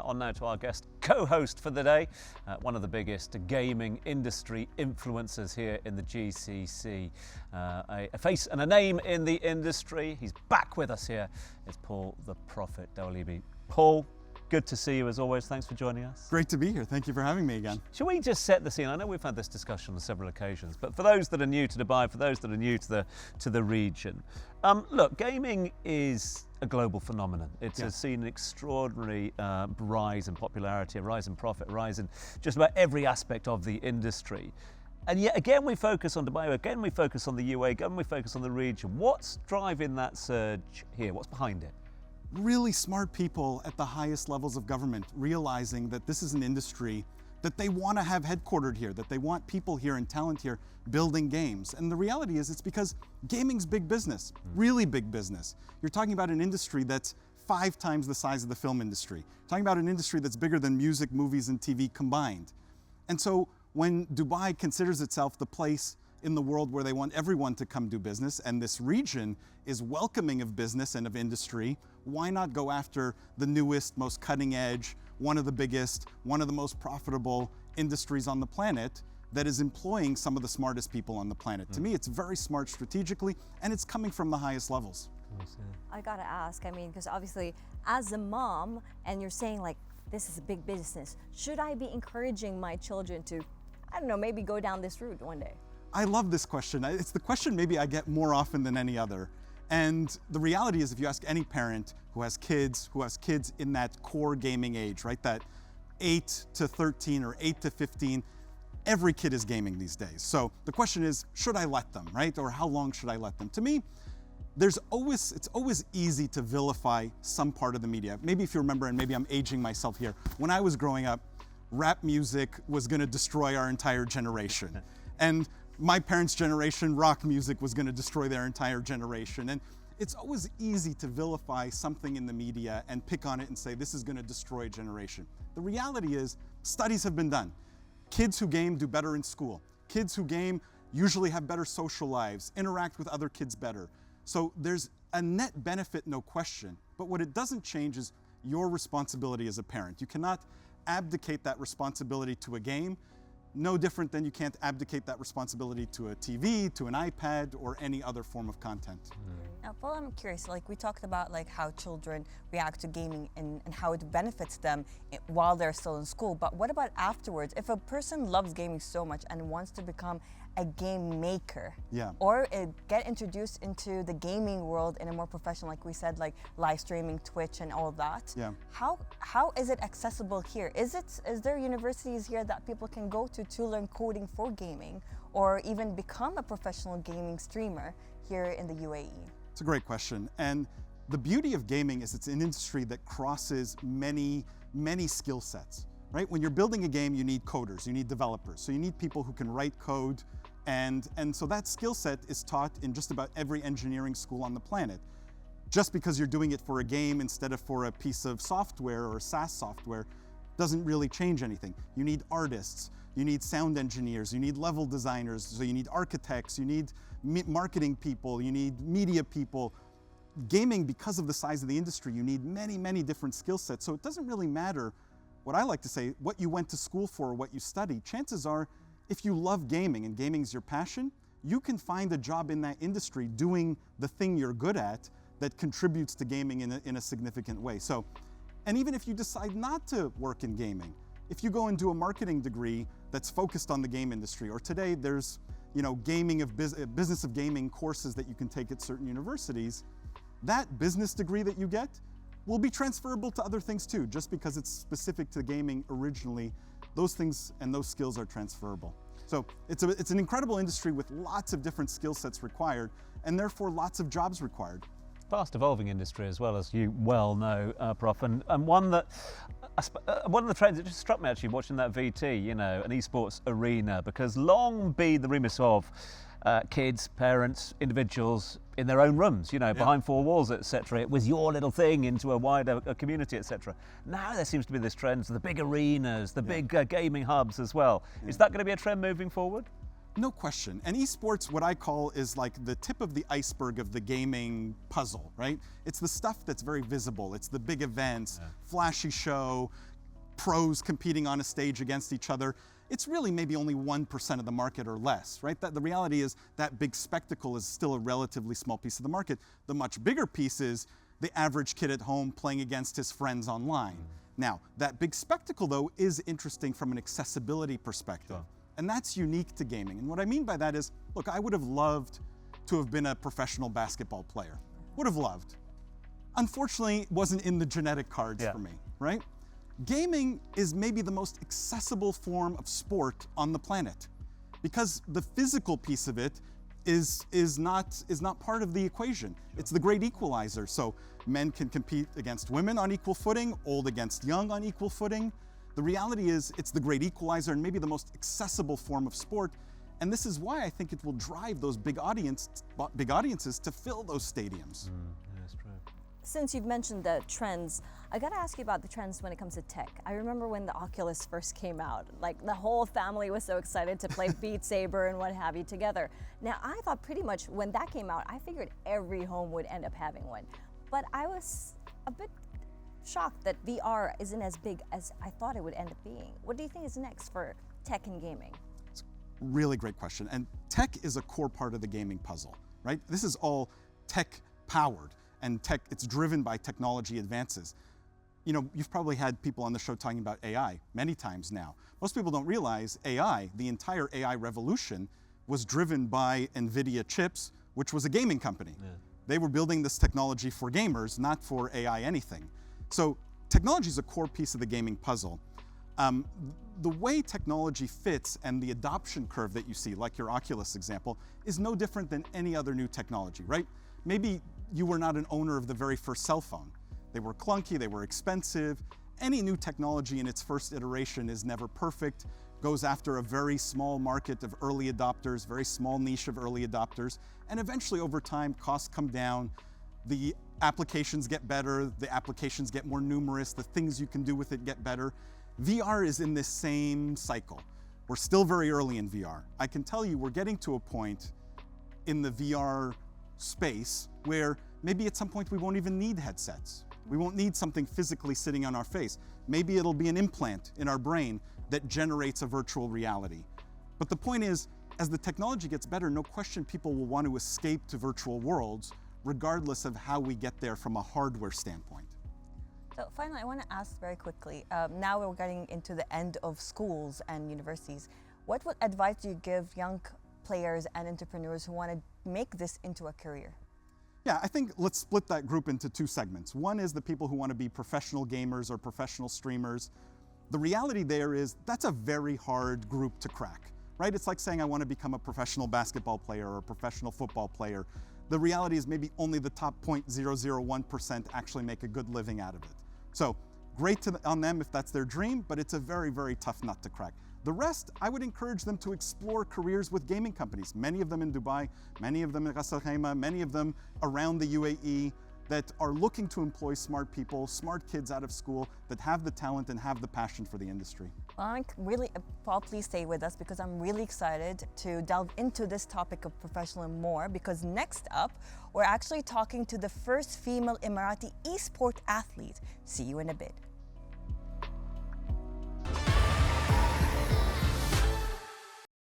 On now to our guest co-host for the day, one of the biggest gaming industry influencers here in the GCC. A face and a name in the industry. He's back with us here. It's Paul the Prophet Dawalibi. Paul, good to see you as always. Thanks for joining us. Great to be here. Thank you for having me again. Shall we just set the scene? I know we've had this discussion on several occasions, but for those that are new to Dubai, for those that are new to the region, look, gaming is a global phenomenon. It has seen an extraordinary rise in popularity, a rise in profit, a rise in just about every aspect of the industry. And yet again we focus on Dubai, again we focus on the UAE, again we focus on the region. What's driving that surge here? What's behind it? Really smart people at the highest levels of government realizing that this is an industry that they want to have headquartered here, that they want people here and talent here building games. And the reality is it's because gaming's big business, really big business. You're talking about an industry that's 5 times the size of the film industry. You're talking about an industry that's bigger than music, movies, and TV combined. And so when Dubai considers itself the place in the world where they want everyone to come do business, and this region is welcoming of business and of industry, why not go after the newest, most cutting edge, one of the biggest, one of the most profitable industries on the planet that is employing some of the smartest people on the planet. To me, it's very smart strategically, and it's coming from the highest levels. I gotta ask, I mean, because obviously as a mom, and you're saying like, this is a big business, should I be encouraging my children to, I don't know, maybe go down this route one day? I love this question. It's the question maybe I get more often than any other. And the reality is if you ask any parent who has kids in that core gaming age, right? That 8 to 13 or 8 to 15, every kid is gaming these days. So the question is, should I let them, right? Or how long should I let them? To me, it's always easy to vilify some part of the media. Maybe if you remember, and maybe I'm aging myself here, when I was growing up, rap music was gonna destroy our entire generation. And my parents' generation, rock music was going to destroy their entire generation. And it's always easy to vilify something in the media and pick on it and say, this is going to destroy a generation. The reality is, studies have been done. Kids who game do better in school. Kids who game usually have better social lives, interact with other kids better. So there's a net benefit, no question. But what it doesn't change is your responsibility as a parent. You cannot abdicate that responsibility to a game, no different than you can't abdicate that responsibility to a TV, to an iPad, or any other form of content. Now, Paul, I'm curious, like we talked about like how children react to gaming and how it benefits them while they're still in school, but what about afterwards? If a person loves gaming so much and wants to become a game maker, or get introduced into the gaming world in a more professional, like we said, like live streaming, Twitch and all that, how is it accessible here? Is there universities here that people can go to learn coding for gaming, or even become a professional gaming streamer here in the UAE? It's a great question. And the beauty of gaming is it's an industry that crosses many, many skill sets, right? When you're building a game, you need coders, you need developers. So you need people who can write code. And so that skill set is taught in just about every engineering school on the planet. Just because you're doing it for a game instead of for a piece of software or SaaS software doesn't really change anything. You need artists, you need sound engineers, you need level designers, so you need architects, you need marketing people, you need media people. Gaming, because of the size of the industry, you need many, many different skill sets. So it doesn't really matter, what I like to say, what you went to school for or what you study. Chances are, if you love gaming and gaming is your passion, you can find a job in that industry doing the thing you're good at that contributes to gaming in a significant way. So, and even if you decide not to work in gaming, if you go and do a marketing degree that's focused on the game industry, or today there's business of gaming courses that you can take at certain universities, that business degree that you get will be transferable to other things too. Just because it's specific to gaming originally, those things and those skills are transferable. So it's an incredible industry with lots of different skill sets required, and therefore lots of jobs required. Fast evolving industry as well, as you well know, Prof, and one of the trends that just struck me actually watching that VT, an esports arena, because long be the remit of kids, parents, individuals in their own rooms, behind 4 walls, etc. It was your little thing into a wider community, etc. Now there seems to be this trend to the big arenas, the big gaming hubs as well. Is that going to be a trend moving forward? No question. And esports, what I call, is like the tip of the iceberg of the gaming puzzle, right? It's the stuff that's very visible. It's the big events, flashy show, pros competing on a stage against each other. It's really maybe only 1% of the market or less, right? The reality is that big spectacle is still a relatively small piece of the market. The much bigger piece is the average kid at home playing against his friends online. Now, that big spectacle, though, is interesting from an accessibility perspective. Sure. And that's unique to gaming. And what I mean by that is, look, I would have loved to have been a professional basketball player. Would have loved. Unfortunately, it wasn't in the genetic cards for me, right? Gaming is maybe the most accessible form of sport on the planet, because the physical piece of it is not part of the equation. It's the great equalizer. So men can compete against women on equal footing, old against young on equal footing. The reality is it's the great equalizer and maybe the most accessible form of sport. And this is why I think it will drive those big audiences to fill those stadiums. That's true. Since you've mentioned the trends, I gotta ask you about the trends when it comes to tech. I remember when the Oculus first came out, like the whole family was so excited to play Beat Saber and what have you together. Now, I thought pretty much when that came out, I figured every home would end up having one. But I was a bit shocked that VR isn't as big as I thought it would end up being. What do you think is next for tech and gaming? Really great question. And tech is a core part of the gaming puzzle, right? This is all tech powered, and tech, it's driven by technology advances. You know, you've probably had people on the show talking about AI many times now. Most people don't realize AI, the entire AI revolution, was driven by NVIDIA chips, which was a gaming company. They were building this technology for gamers, not for AI anything. So technology is a core piece of the gaming puzzle. The way technology fits and the adoption curve that you see, like your Oculus example, is no different than any other new technology, right? Maybe you were not an owner of the very first cell phone. They were clunky, they were expensive. Any new technology in its first iteration is never perfect, goes after a very small market of early adopters, very small niche of early adopters, and eventually over time, costs come down, the applications get better, the applications get more numerous, the things you can do with it get better. VR is in this same cycle. We're still very early in VR. I can tell you we're getting to a point in the VR space where maybe at some point we won't even need headsets. We won't need something physically sitting on our face. Maybe it'll be an implant in our brain that generates a virtual reality. But the point is, as the technology gets better, no question people will want to escape to virtual worlds, regardless of how we get there from a hardware standpoint. So finally, I want to ask very quickly, now we're getting into the end of schools and universities. What advice do you give young players and entrepreneurs who want to make this into a career? Yeah, I think let's split that group into two segments. One is the people who want to be professional gamers or professional streamers. The reality there is that's a very hard group to crack, right? It's like saying I want to become a professional basketball player or a professional football player. The reality is maybe only the top 0.001% actually make a good living out of it. So great on them if that's their dream, but it's a very, very tough nut to crack. The rest, I would encourage them to explore careers with gaming companies, many of them in Dubai, many of them in Ras Al Khaimah, many of them around the UAE that are looking to employ smart people, smart kids out of school that have the talent and have the passion for the industry. Well, Paul, please stay with us because I'm really excited to delve into this topic of professionalism more, because next up, we're actually talking to the first female Emirati esport athlete. See you in a bit.